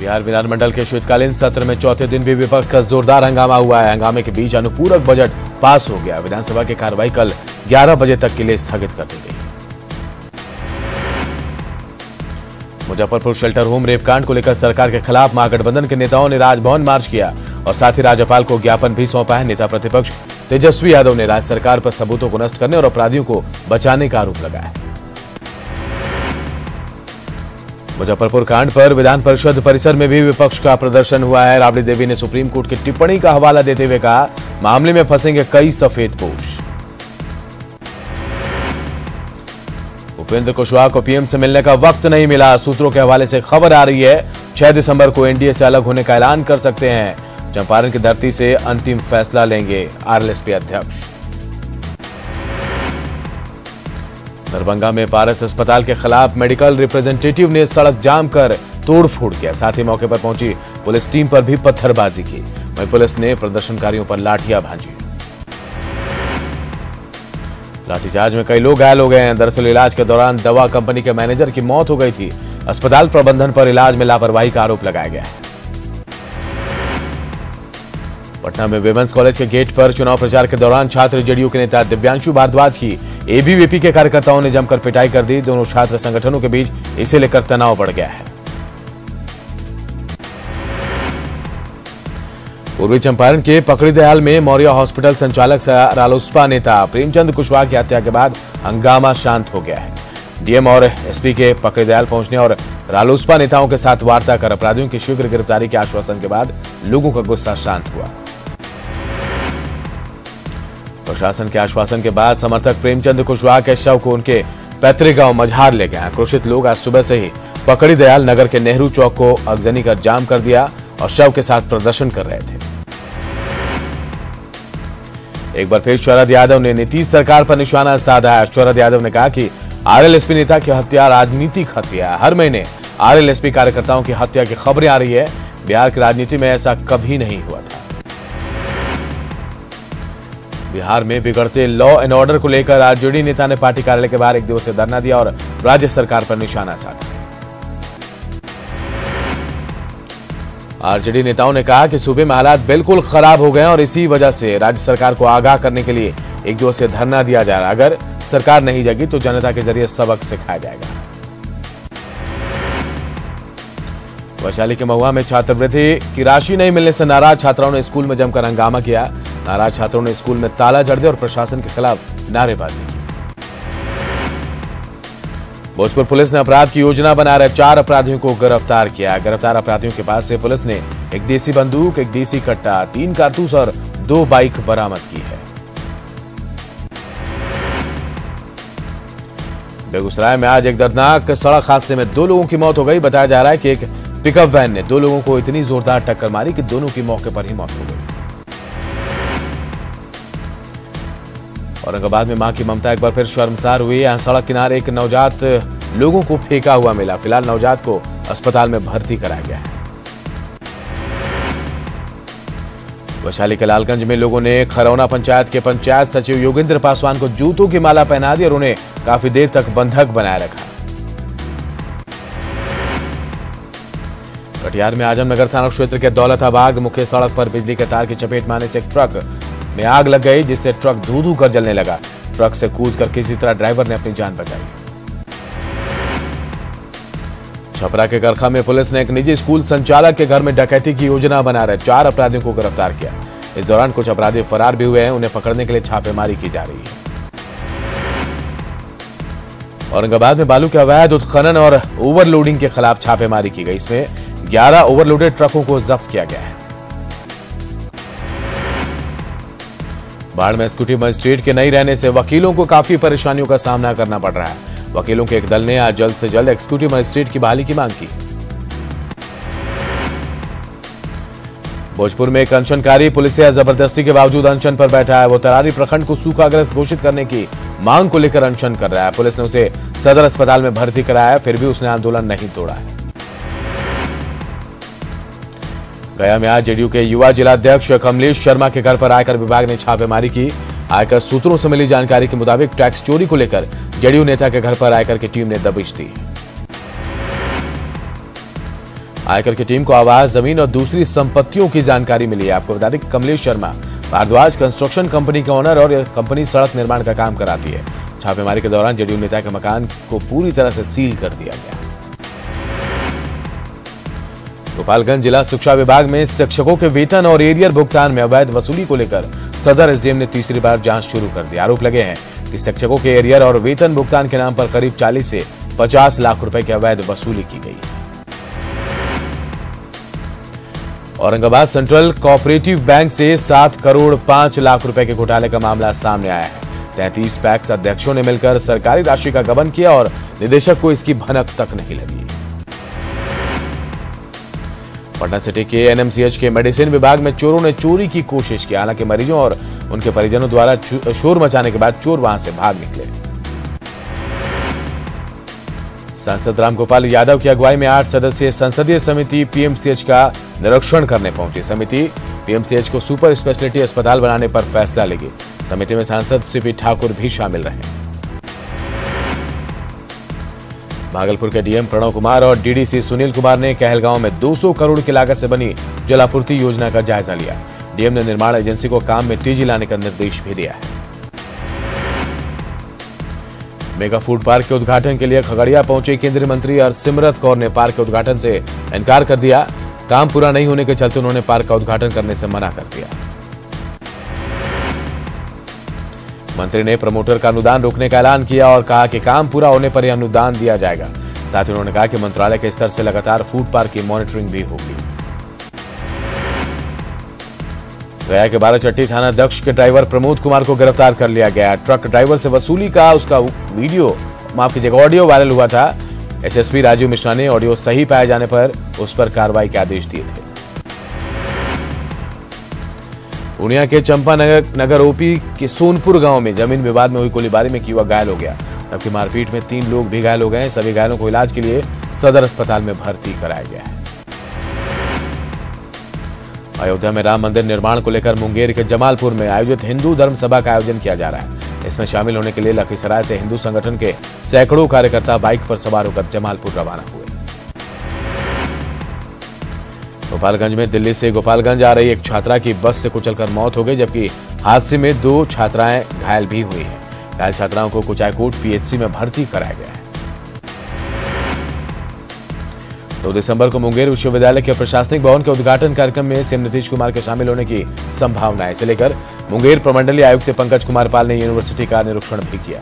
बिहार विधानमंडल के शीतकालीन सत्र में चौथे दिन भी विपक्ष का जोरदार हंगामा हुआ है। हंगामे के बीच अनुपूरक बजट पास हो गया। विधानसभा की कार्रवाई कल 11 बजे तक के लिए स्थगित कर दी गई। मुजफ्फरपुर शेल्टर होम रेपकांड को लेकर सरकार के खिलाफ महागठबंधन के नेताओं ने राजभवन मार्च किया और साथ ही राज्यपाल को ज्ञापन भी सौंपा है। नेता प्रतिपक्ष तेजस्वी यादव ने राज्य सरकार पर सबूतों को नष्ट करने और अपराधियों को बचाने का आरोप लगाया। मुजफ्फरपुर कांड पर विधान परिषद परिसर में भी विपक्ष का प्रदर्शन हुआ है। राबड़ी देवी ने सुप्रीम कोर्ट की टिप्पणी का हवाला देते हुए कहा, मामले में फंसेंगे कई सफेदपोश। उपेंद्र कुशवाहा को पीएम से मिलने का वक्त नहीं मिला। सूत्रों के हवाले से खबर आ रही है 6 दिसंबर को एनडीए से अलग होने का ऐलान कर सकते हैं। चंपारण की धरती से अंतिम फैसला लेंगे आरएलएसपी अध्यक्ष। दरभंगा में पारस अस्पताल के खिलाफ मेडिकल रिप्रेजेंटेटिव ने सड़क जाम कर तोड़फोड़ किया। साथ ही मौके पर पहुंची पुलिस टीम पर भी पत्थरबाजी की। वहीं पुलिस ने प्रदर्शनकारियों पर लाठियां भांजी। लाठीचार्ज में कई लोग घायल हो गए हैं। दरअसल इलाज के दौरान दवा कंपनी के मैनेजर की मौत हो गई थी। अस्पताल प्रबंधन पर इलाज में लापरवाही का आरोप लगाया गया है। पटना में विमेंस कॉलेज के गेट पर चुनाव प्रचार के दौरान छात्र जेडीयू के नेता दिव्यांशु भारद्वाज की एबीवीपी के कार्यकर्ताओं ने जमकर पिटाई कर दी। दोनों छात्र संगठनों के बीच इसे लेकर तनाव बढ़ गया है। पूर्वी चंपारण के पकड़ीदयाल में मौर्य हॉस्पिटल संचालक से रालोसपा नेता प्रेमचंद कुशवाहा की हत्या के बाद हंगामा शांत हो गया है। डीएम और एसपी के पकड़ीदयाल पहुंचने और रालोसपा नेताओं के साथ वार्ता कर अपराधियों की शीघ्र गिरफ्तारी के आश्वासन के बाद लोगों का गुस्सा शांत हुआ। प्रशासन के आश्वासन के बाद समर्थक प्रेमचंद कुशवाहा के शव को उनके पैतृक गांव मझार ले गए। आक्रोशित लोग आज सुबह से ही पकड़ीदयाल नगर के नेहरू चौक को अगजनी कर जाम कर दिया और शव के साथ प्रदर्शन कर रहे थे। एक बार फिर शरद यादव ने नीतीश सरकार पर निशाना साधा है। शरद यादव ने कहा कि आरएलएसपी नेता की हत्या राजनीतिक हत्या है। हर महीने आरएलएसपी कार्यकर्ताओं की हत्या की खबरें आ रही है। बिहार की राजनीति में ऐसा कभी नहीं हुआ था। बिहार में बिगड़ते लॉ एंड ऑर्डर को लेकर आरजेडी नेता ने पार्टी कार्यालय के बाहर एक दिवसीय धरना दिया और राज्य सरकार पर निशाना साधा। आरजेडी नेताओं ने कहा कि सूबे में हालात बिल्कुल खराब हो गए हैं और इसी वजह से राज्य सरकार को आगाह करने के लिए एक दिवसीय धरना दिया जा रहा है। अगर सरकार नहीं जगी तो जनता के जरिए सबक सिखाया जाएगा। वैशाली के महुआ में छात्रवृत्ति की राशि नहीं मिलने से नाराज छात्राओं ने स्कूल में जमकर हंगामा किया। नाराज छात्रों ने स्कूल में ताला जड़ दिया और प्रशासन के खिलाफ नारेबाजी की। भोजपुर पुलिस ने अपराध की योजना बना रहे 4 अपराधियों को गिरफ्तार किया। गिरफ्तार अपराधियों के पास से पुलिस ने एक देसी बंदूक, एक देसी कट्टा, 3 कारतूस और 2 बाइक बरामद की है। बेगूसराय में आज एक दर्दनाक सड़क हादसे में 2 लोगों की मौत हो गई। बताया जा रहा है कि एक पिकअप वैन ने 2 लोगों को इतनी जोरदार टक्कर मारी कि दोनों की मौके पर ही मौत हो गई। औरंगाबाद में मां की ममता एक बार फिर शर्मसार हुई। यहां सड़क किनारे एक नवजात लोगों को फेंका हुआ मिला। फिलहाल नवजात को अस्पताल में भर्ती कराया गया है। वैशाली के लालगंज में लोगों ने खरौना पंचायत के पंचायत सचिव योगेंद्र पासवान को जूतों की माला पहना दी और उन्हें काफी देर तक बंधक बनाए रखा। कटिहार में आजमनगर थाना क्षेत्र के दौलताबाग मुख्य सड़क पर बिजली के तार की चपेट में आने से एक ट्रक में आग लग गई, जिससे ट्रक धू-धू कर जलने लगा। ट्रक से कूदकर किसी तरह ड्राइवर ने अपनी जान बचाई। छपरा के करखा में पुलिस ने एक निजी स्कूल संचालक के घर में डकैती की योजना बना रहे 4 अपराधियों को गिरफ्तार किया। इस दौरान कुछ अपराधी फरार भी हुए हैं। उन्हें पकड़ने के लिए छापेमारी की जा रही है। औरंगाबाद में बालू के अवैध उत्खनन और ओवरलोडिंग के खिलाफ छापेमारी की गई। इसमें 11 ओवरलोडेड ट्रकों को जब्त किया गया है। बाढ़ में स्कूटी मजिस्ट्रेट के नहीं रहने से वकीलों को काफी परेशानियों का सामना करना पड़ रहा है। वकीलों के एक दल ने आज जल्द से जल्द एक्जीक्यूटिव मजिस्ट्रेट की बहाली की मांग की। भोजपुर में एक अनशनकारी पुलिसिया जबरदस्ती के बावजूद अनशन पर बैठा है। वो तरारी प्रखंड को सूखाग्रस्त घोषित करने की मांग को लेकर अनशन कर रहा है। पुलिस ने उसे सदर अस्पताल में भर्ती कराया है, फिर भी उसने आंदोलन नहीं तोड़ा है। गया में आज जेडीयू के युवा जिलाध्यक्ष कमलेश शर्मा के घर पर आयकर विभाग ने छापेमारी की। आयकर सूत्रों से मिली जानकारी के मुताबिक टैक्स चोरी को लेकर जेडीयू नेता के घर पर आयकर की टीम ने दबिश दी। आयकर की टीम को आवास, जमीन और दूसरी संपत्तियों की जानकारी मिली है। आपको बता दें कि कमलेश शर्मा भारद्वाज कंस्ट्रक्शन कंपनी का ओनर और यह कंपनी सड़क निर्माण का काम कराती है। छापेमारी के दौरान जेडीयू नेता के मकान को पूरी तरह से सील कर दिया गया। गोपालगंज जिला शिक्षा विभाग में शिक्षकों के वेतन और एरियर भुगतान में अवैध वसूली को लेकर सदर एसडीएम ने तीसरी बार जांच शुरू कर दी। आरोप लगे हैं कि शिक्षकों के एरियर और वेतन भुगतान के नाम पर करीब 40 से 50 लाख रुपए की अवैध वसूली की गई। औरंगाबाद सेंट्रल कोऑपरेटिव बैंक से 7 करोड़ 5 लाख रुपए के घोटाले का मामला सामने आया है। 33 पैक्स अध्यक्षों ने मिलकर सरकारी राशि का गबन किया और निदेशक को इसकी भनक तक नहीं लगी। पटना सिटी के एनएमसीएच के मेडिसिन विभाग में चोरों ने चोरी की कोशिश की। हालांकि मरीजों और उनके परिजनों द्वारा शोर मचाने के बाद चोर वहां से भाग निकले। सांसद रामगोपाल यादव की अगुवाई में 8 सदस्यीय संसदीय समिति पीएमसीएच का निरीक्षण करने पहुंची। समिति पीएमसीएच को सुपर स्पेशलिटी अस्पताल बनाने पर फैसला लेगी। समिति में सांसद सीपी ठाकुर भी शामिल रहे। भागलपुर के डीएम प्रणव कुमार और डीडीसी सुनील कुमार ने कहलगांव में 200 करोड़ की लागत से बनी जलापूर्ति योजना का जायजा लिया। डीएम ने निर्माण एजेंसी को काम में तेजी लाने का निर्देश भी दिया है। मेगा फूड पार्क के उद्घाटन के लिए खगड़िया पहुंचे केंद्रीय मंत्री हरसिमरत कौर ने पार्क के उद्घाटन से इनकार कर दिया। काम पूरा नहीं होने के चलते उन्होंने पार्क का उद्घाटन करने से मना कर दिया। मंत्री ने प्रमोटर का अनुदान रोकने का ऐलान किया और कहा कि काम पूरा होने पर यह अनुदान दिया जाएगा। साथ ही उन्होंने कहा कि मंत्रालय के स्तर से लगातार फूड पार्क की मॉनिटरिंग भी होगी। गया के बाराचट्टी थाना अध्यक्ष के ड्राइवर प्रमोद कुमार को गिरफ्तार कर लिया गया। ट्रक ड्राइवर से वसूली का उसका वीडियो माफ कीजिएगा ऑडियो वायरल हुआ था। एसएसपी राजीव मिश्रा ने ऑडियो सही पाए जाने पर उस पर कार्रवाई के आदेश दिए थे। पूर्णिया के चंपानगर ओपी के सोनपुर गांव में जमीन विवाद में हुई गोलीबारी में एक युवक घायल हो गया, जबकि मारपीट में 3 लोग भी घायल हो गए। सभी घायलों को इलाज के लिए सदर अस्पताल में भर्ती कराया गया है। अयोध्या में राम मंदिर निर्माण को लेकर मुंगेर के जमालपुर में आयोजित हिंदू धर्म सभा का आयोजन किया जा रहा है। इसमें शामिल होने के लिए लखीसराय से हिंदू संगठन के सैकड़ों कार्यकर्ता बाइक पर सवार होकर जमालपुर रवाना हुए। गोपालगंज में दिल्ली से गोपालगंज आ रही एक छात्रा की बस से कुचलकर मौत हो गई, जबकि हादसे में 2 छात्राएं घायल भी हुई हैं। घायल छात्राओं को कुचायकोट पीएचसी में भर्ती कराया गया है। 2 दिसंबर को मुंगेर विश्वविद्यालय के प्रशासनिक भवन के उद्घाटन कार्यक्रम में सीएम नीतीश कुमार के शामिल होने की संभावना है। इसे लेकर मुंगेर प्रमंडलीय आयुक्त पंकज कुमार पाल ने यूनिवर्सिटी का निरीक्षण भी किया।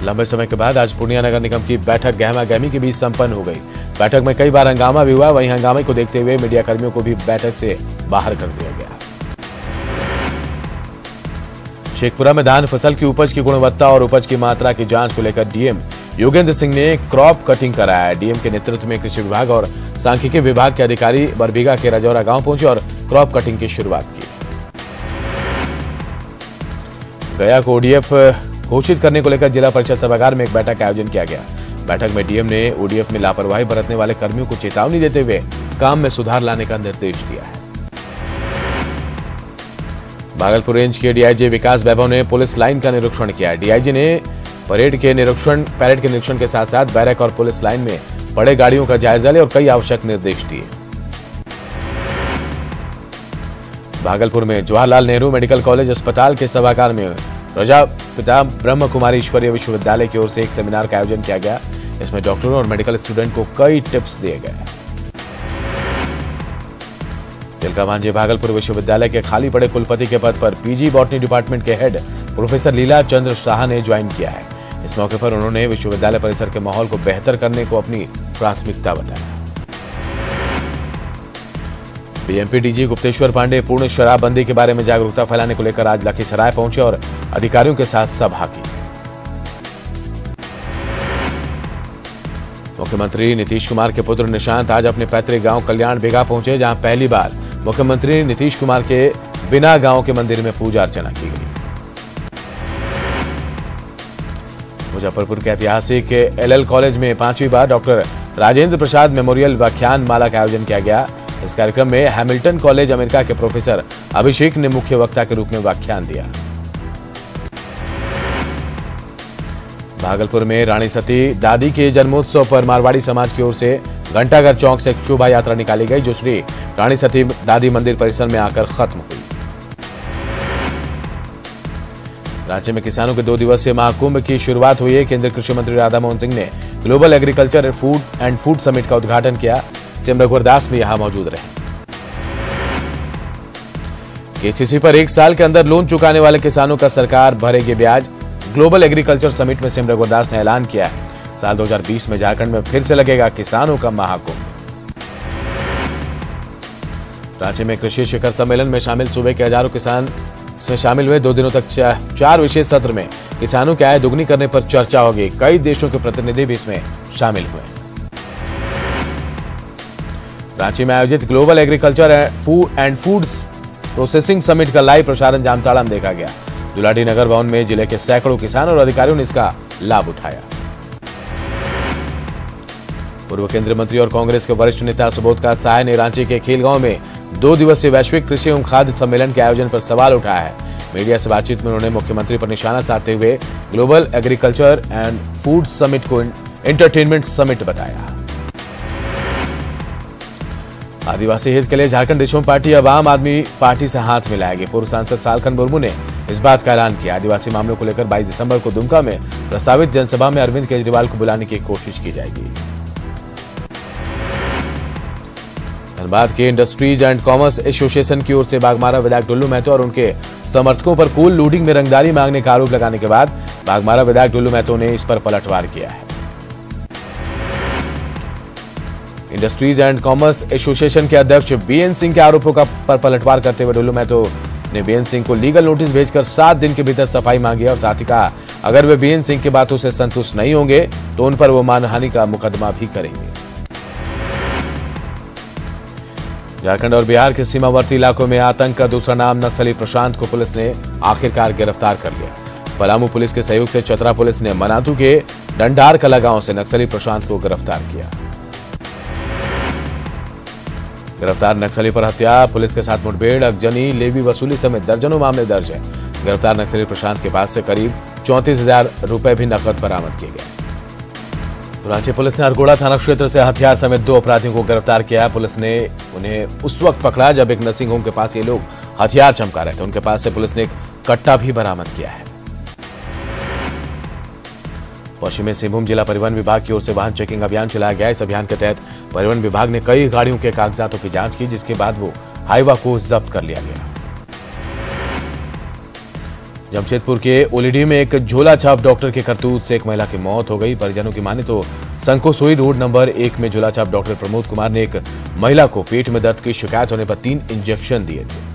लंबे समय के बाद आज पूर्णिया नगर निगम की बैठक गहमा गहमी के बीच संपन्न हो गई। बैठक में कई बार हंगामा भी हुआ। वहीं हंगामे को देखते हुए मीडिया कर्मियों को भी बैठक से बाहर कर दिया गया। शेखपुरा में धान फसल की उपज की गुणवत्ता और उपज की मात्रा की जांच को लेकर डीएम योगेंद्र सिंह ने क्रॉप कटिंग कराया है। डीएम के नेतृत्व में कृषि विभाग और सांख्यिकी विभाग के अधिकारी बरबीघा के रजौरा गांव पहुंचे और क्रॉप कटिंग की शुरुआत की। गया को ओडीएफ घोषित करने को लेकर जिला परिषद सभागार में एक बैठक का आयोजन किया गया। बैठक में डीएम ने ओडीएफ में लापरवाही बरतने वाले कर्मियों को चेतावनी देते हुए काम में सुधार लाने का निर्देश दिया है। भागलपुर रेंज के डीआईजी विकास वैभव ने पुलिस लाइन का निरीक्षण किया। डीआईजी ने परेड के निरीक्षण के साथ साथ बैरक और पुलिस लाइन में पड़े गाड़ियों का जायजा लिया और कई आवश्यक निर्देश दिए। भागलपुर में जवाहरलाल नेहरू मेडिकल कॉलेज अस्पताल के सभागार में प्रजापिता ब्रह्म कुमारी ईश्वरीय विश्वविद्यालय की ओर से एक सेमिनार का आयोजन किया गया। इसमें डॉक्टरों और मेडिकल स्टूडेंट को कई टिप्स दिए गए। तिलका भांजे भागलपुर विश्वविद्यालय के खाली पड़े कुलपति के पद पर पीजी बॉटनी डिपार्टमेंट के हेड प्रोफेसर लीला चंद्र शाह ने ज्वाइन किया है। इस मौके पर उन्होंने विश्वविद्यालय परिसर के माहौल को बेहतर करने को अपनी प्राथमिकता बताया। बीएमपी डीजी गुप्तेश्वर पांडे पूर्ण शराबबंदी के बारे में जागरूकता फैलाने को लेकर आज लखीसराय पहुंचे और अधिकारियों के साथ सभा की। मुख्यमंत्री नीतीश कुमार के पुत्र निशांत आज अपने पैतृक गांव कल्याण बेगा पहुंचे, जहां पहली बार मुख्यमंत्री नीतीश कुमार के बिना गांव के मंदिर में पूजा अर्चना की गई। मुजफ्फरपुर के ऐतिहासिक एलएल कॉलेज में 5वीं बार डॉक्टर राजेंद्र प्रसाद मेमोरियल व्याख्यान माला का आयोजन किया गया। इस कार्यक्रम में हैमिल्टन कॉलेज अमेरिका के प्रोफेसर अभिषेक ने मुख्य वक्ता के रूप में व्याख्यान दिया। भागलपुर में रानी सती दादी के जन्मोत्सव पर मारवाड़ी समाज की ओर से घंटाघर चौक से एक शोभा यात्रा निकाली गई, जो श्री रानी सती दादी मंदिर परिसर में आकर खत्म हुई। राज्य में किसानों के 2 दिवसीय महाकुंभ की शुरुआत हुई है। केंद्रीय कृषि मंत्री राधा मोहन सिंह ने global agriculture and food summit का उद्घाटन किया। सीएम रघुवर दास भी यहां मौजूद रहे। केसीसी पर 1 साल के अंदर लोन चुकाने वाले किसानों का सरकार भरेगी ब्याज। ग्लोबल एग्रीकल्चर समिट में सीएम रघुवर दास ने ऐलान किया है, साल 2020 में झारखंड में फिर से लगेगा किसानों का महाकुंभ। राज्य में कृषि शिखर सम्मेलन में शामिल सूबे के हजारों किसान इसमें शामिल हुए। 2 दिनों तक 4 विशेष सत्र में किसानों की आय दुगनी करने पर चर्चा होगी। कई देशों के प्रतिनिधि भी इसमें शामिल हुए। रांची में आयोजित global agriculture and foods processing summit का लाइव प्रसारण जामताड़ा में देखा गया। दुलाटी नगर भवन में जिले के सैकड़ों किसानों और अधिकारियों ने इसका लाभ उठाया। पूर्व केंद्रीय मंत्री और कांग्रेस के वरिष्ठ नेता सुबोधकांत सहाय ने रांची के खेलगांव में 2 दिवसीय वैश्विक कृषि एवं खाद्य सम्मेलन के आयोजन पर सवाल उठाया है। मीडिया से बातचीत में उन्होंने मुख्यमंत्री पर निशाना साधते हुए global agriculture and food summit को एंटरटेनमेंट समिट बताया। आदिवासी हित के लिए झारखंड रिफॉर्म पार्टी अब आम आदमी पार्टी से हाथ मिलाएगी। पूर्व सांसद सालखन मुर्मू ने इस बात का ऐलान किया। आदिवासी मामलों को लेकर 22 दिसंबर को दुमका में प्रस्तावित जनसभा में अरविंद केजरीवाल को बुलाने की कोशिश की जाएगी। धनबाद के इंडस्ट्रीज एंड कॉमर्स एसोसिएशन की ओर से बाघमारा विधायक डुल्लू महतो और उनके समर्थकों पर कोल लूडिंग में रंगदारी मांगने का आरोप लगाने के बाद बाघमारा विधायक डुल्लू महतो ने इस पर पलटवार किया है। इंडस्ट्रीज एंड कॉमर्स एसोसिएशन के अध्यक्ष बीएन सिंह के आरोपों पर पलटवार करते हुए डुल्लू महतो ने बीएन सिंह को लीगल नोटिस भेजकर 7 दिन के भीतर सफाई मांगी और साथ ही कहा, अगर वे बीएन सिंह की बातों से संतुष्ट नहीं होंगे तो उन पर वो मानहानि का मुकदमा भी करेंगे। झारखंड और बिहार के सीमावर्ती इलाकों में आतंक का दूसरा नाम नक्सली प्रशांत को पुलिस ने आखिरकार गिरफ्तार कर लिया। पलामू पुलिस के सहयोग से चतरा पुलिस ने मनातू के डंडार कला गांव से नक्सली प्रशांत को गिरफ्तार किया। गिरफ्तार नक्सली पर हत्या, पुलिस के साथ मुठभेड़, अगजनी, लेवी वसूली समेत दर्जनों मामले दर्ज है। गिरफ्तार नक्सली प्रशांत के पास से करीब 34,000 रुपए भी नकद बरामद किए गए। रांची पुलिस ने अरगोड़ा थाना क्षेत्र से हथियार समेत 2 अपराधियों को गिरफ्तार किया। पुलिस ने उन्हें उस वक्त पकड़ा जब एक नर्सिंग होम के पास ये लोग हथियार चमका रहे थे। उनके पास से पुलिस ने एक कट्टा भी बरामद किया है। पश्चिमी सिंहभूम जिला परिवहन विभाग की ओर से वाहन चेकिंग अभियान चलाया गया। इस अभियान के तहत परिवहन विभाग ने कई गाड़ियों के कागजातों की जांच की, जिसके बाद वो हाईवा को जब्त कर लिया गया। जमशेदपुर के ओलीडी में एक झोला छाप डॉक्टर के करतूत से एक महिला की मौत हो गई। परिजनों की माने तो संकोसोई रोड नंबर 1 में झोला छाप डॉक्टर प्रमोद कुमार ने एक महिला को पेट में दर्द की शिकायत होने पर 3 इंजेक्शन दिए थे।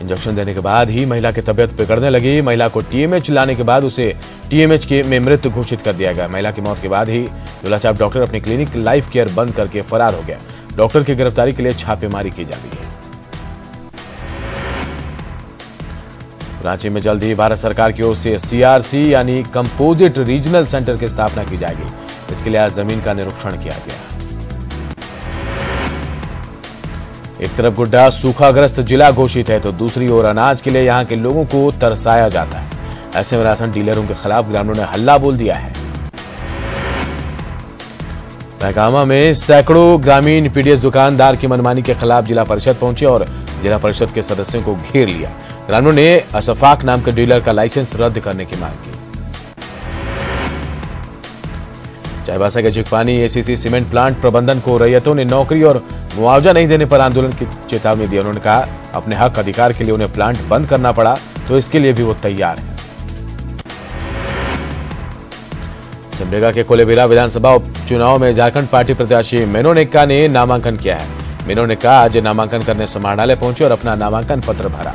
इंजेक्शन देने के बाद ही महिला की तबीयत बिगड़ने लगी। महिला को टीएमएच लाने के बाद उसे टीएमएच में मृत घोषित कर दिया गया। महिला की मौत के बाद ही झोला छाप डॉक्टर अपनी क्लिनिक लाइफ केयर बंद करके फरार हो गया। डॉक्टर की गिरफ्तारी के लिए छापेमारी की जा रही है। रांची में जल्द ही भारत सरकार की ओर से सीआरसी यानी कंपोजिट रीजनल सेंटर की स्थापना की जाएगी। इसके लिए आज जमीन का निरीक्षण किया गया। एक तरफ गोड्डा सूखाग्रस्त जिला घोषित है तो दूसरी ओर अनाज के लिए यहां के लोगों को तरसाया जाता है। ऐसे में राशन डीलरों के खिलाफ ग्रामीणों ने हल्ला बोल दिया है। महकामा में सैकड़ों ग्रामीण पीडीएस दुकानदार की मनमानी के खिलाफ जिला परिषद पहुंचे और जिला परिषद के सदस्यों को घेर लिया। ग्रामीणों ने अशफाक नाम के डीलर का लाइसेंस रद्द करने की मांग की। चाईबासा के चिकपानी एसीसी सीमेंट प्लांट प्रबंधन को रैयतों ने नौकरी और मुआवजा नहीं देने पर आंदोलन की चेतावनी दी। उन्होंने कहा, अपने हक अधिकार के लिए उन्हें प्लांट बंद करना पड़ा तो इसके लिए भी वो तैयार है। सिमडेगा के कोलेबिरा विधानसभा उपचुनाव में झारखंड पार्टी प्रत्याशी मेनो नेक्का ने नामांकन किया है। मेनो नेक्का आज नामांकन करने समाहरणालय पहुंचे और अपना नामांकन पत्र भरा।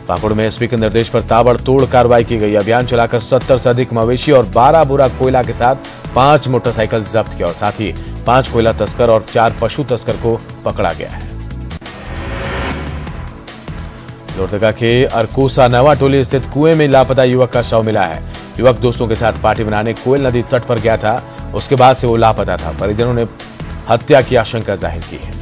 पाकुड़ में एसपी के निर्देश पर ताबड़तोड़ कार्रवाई की गई। अभियान चलाकर 70 से अधिक मवेशी और 12 बोरा कोयला के साथ 5 मोटरसाइकिल जब्त किया और साथ ही 5 कोयला तस्कर और 4 पशु तस्कर को पकड़ा गया है। लोहरदगा के अरकोसा नवा टोली स्थित कुएं में लापता युवक का शव मिला है। युवक दोस्तों के साथ पार्टी मनाने कोयल नदी तट पर गया था। उसके बाद से वो लापता था। परिजनों ने हत्या की आशंका जाहिर की है।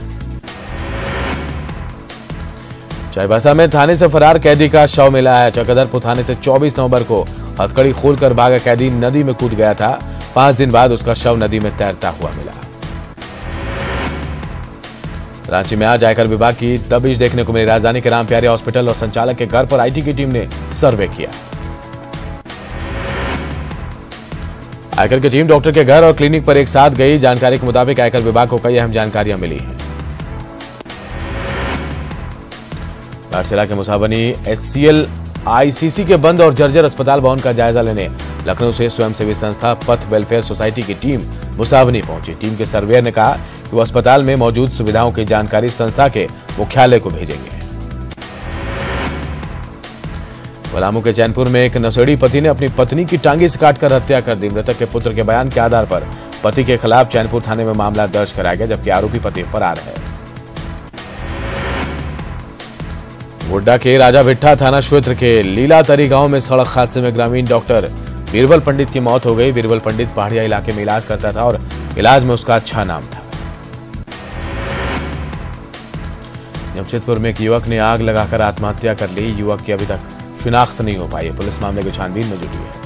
चाईबासा में थाने से फरार कैदी का शव मिला है। चक्रधरपुर थाने से 24 नवंबर को हथकड़ी खोलकर भागा कैदी नदी में कूद गया था। 5 दिन बाद उसका शव नदी में तैरता हुआ मिला। रांची में आज आयकर विभाग की दबिश देखने को मिली। राजधानी के रामप्यारे हॉस्पिटल और संचालक के घर पर आईटी की टीम ने सर्वे किया। आयकर की टीम डॉक्टर के घर और क्लिनिक पर एक साथ गई। जानकारी के मुताबिक आयकर विभाग को कई अहम जानकारियां मिली हैं। लाडसेला के मुसाबनी HCL ICC के बंद और जर्जर अस्पताल भवन का जायजा लेने लखनऊ से स्वयंसेवी संस्था पथ वेलफेयर सोसाइटी की टीम मुसाबनी पहुंची। टीम के सर्वेयर ने कहा कि वो अस्पताल में मौजूद सुविधाओं की जानकारी संस्था के मुख्यालय को भेजेंगे। पलामू के चैनपुर में एक नशेड़ी पति ने अपनी पत्नी की टांगी से काटकर हत्या कर दी। मृतक के पुत्र के बयान के आधार पर पति के खिलाफ चैनपुर थाने में मामला दर्ज कराया गया, जबकि आरोपी पति फरार है। गोड्डा के राजा भिट्ठा थाना क्षेत्र के लीलातरी गांव में सड़क हादसे में ग्रामीण डॉक्टर बीरबल पंडित की मौत हो गई। बीरबल पंडित पहाड़िया इलाके में इलाज करता था और इलाज में उसका अच्छा नाम था। जमशेदपुर में एक युवक ने आग लगाकर आत्महत्या कर ली। युवक की अभी तक शिनाख्त नहीं हो पाई है। पुलिस मामले की छानबीन में जुटी है।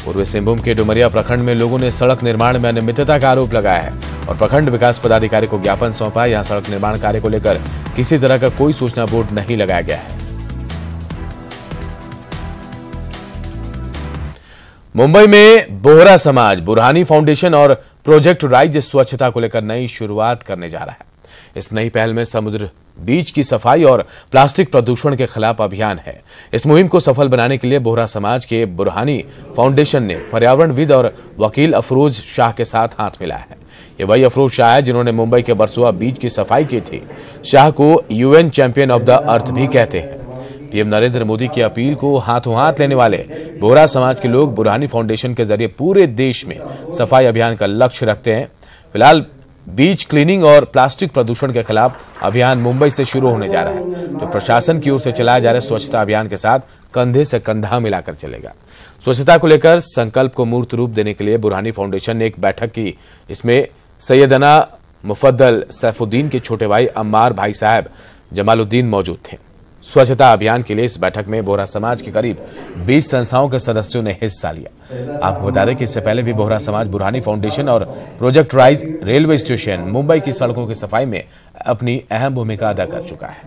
पूर्वी सिंहभूम के डुमरिया प्रखंड में लोगों ने सड़क निर्माण में अनियमितता का आरोप लगाया है और प्रखंड विकास पदाधिकारी को ज्ञापन सौंपा। यहां सड़क निर्माण कार्य को लेकर किसी तरह का कोई सूचना बोर्ड नहीं लगाया गया है। मुंबई में बोहरा समाज बुरहानी फाउंडेशन और प्रोजेक्ट राइज स्वच्छता को लेकर नई शुरुआत करने जा रहा है। इस नई पहल में समुद्र बीच की सफाई और प्लास्टिक प्रदूषण के खिलाफ अभियान है। इस मुहिम को सफल बनाने के लिए बोहरा समाज के बुरहानी फाउंडेशन ने पर्यावरणविद और वकील अफरोज शाह के साथ हाथ मिलाया है। ये वही अफरोज शाह है जिन्होंने मुंबई के बरसुआ बीच की सफाई की थी। शाह को UN champion of the earth भी कहते हैं। पीएम नरेंद्र मोदी की अपील को हाथों हाथ लेने वाले बोहरा समाज के लोग बुरहानी फाउंडेशन के जरिए पूरे देश में सफाई अभियान का लक्ष्य रखते हैं। फिलहाल बीच क्लीनिंग और प्लास्टिक प्रदूषण के खिलाफ अभियान मुंबई से शुरू होने जा रहा है, जो प्रशासन की ओर से चलाए जा रहे स्वच्छता अभियान के साथ कंधे से कंधा मिलाकर चलेगा। स्वच्छता को लेकर संकल्प को मूर्त रूप देने के लिए बुरहानी फाउंडेशन ने एक बैठक की। इसमें सैयदना मुफद्दल सैफुद्दीन के छोटे भाई अम्मार भाई साहब जमालुद्दीन मौजूद थे। स्वच्छता अभियान के लिए इस बैठक में बोहरा समाज के करीब 20 संस्थाओं के सदस्यों ने हिस्सा लिया। आपको बता दें कि इससे पहले भी बोहरा समाज बुरहानी फाउंडेशन और project rise railway station Mumbai की सड़कों की सफाई में अपनी अहम भूमिका अदा कर चुका है।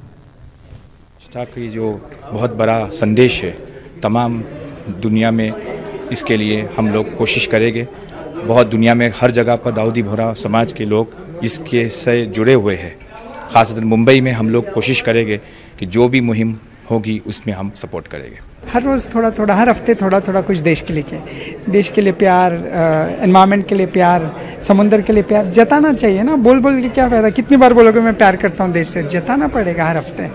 स्वच्छता की जो बहुत बड़ा संदेश है तमाम दुनिया में, इसके लिए हम लोग कोशिश करेंगे। बहुत दुनिया में हर जगह पर दाऊदी बोहरा समाज के लोग इसके से जुड़े हुए हैं। खासकर मुंबई में हम लोग कोशिश करेंगे कि जो भी मुहिम होगी उसमें हम सपोर्ट करेंगे। हर रोज़ थोड़ा थोड़ा, हर हफ्ते थोड़ा थोड़ा कुछ देश के लिए प्यार, एनवायरनमेंट के लिए प्यार, समुद्र के लिए प्यार जताना चाहिए ना। बोल बोल के क्या फ़ायदा, कितनी बार बोलोगे मैं प्यार करता हूँ देश से, जताना पड़ेगा हर हफ्ते।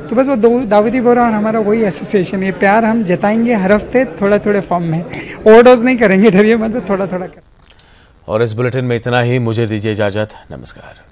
तो बस वो दाऊदी बोहरा और हमारा वही एसोसिएशन, ये प्यार हम जताएंगे हर हफ्ते थोड़ा थोड़े फॉर्म में। ओवरडोज नहीं करेंगे, डरिए मत, थोड़ा थोड़ा। और इस बुलेटिन में इतना ही। मुझे दीजिए इजाजत। नमस्कार।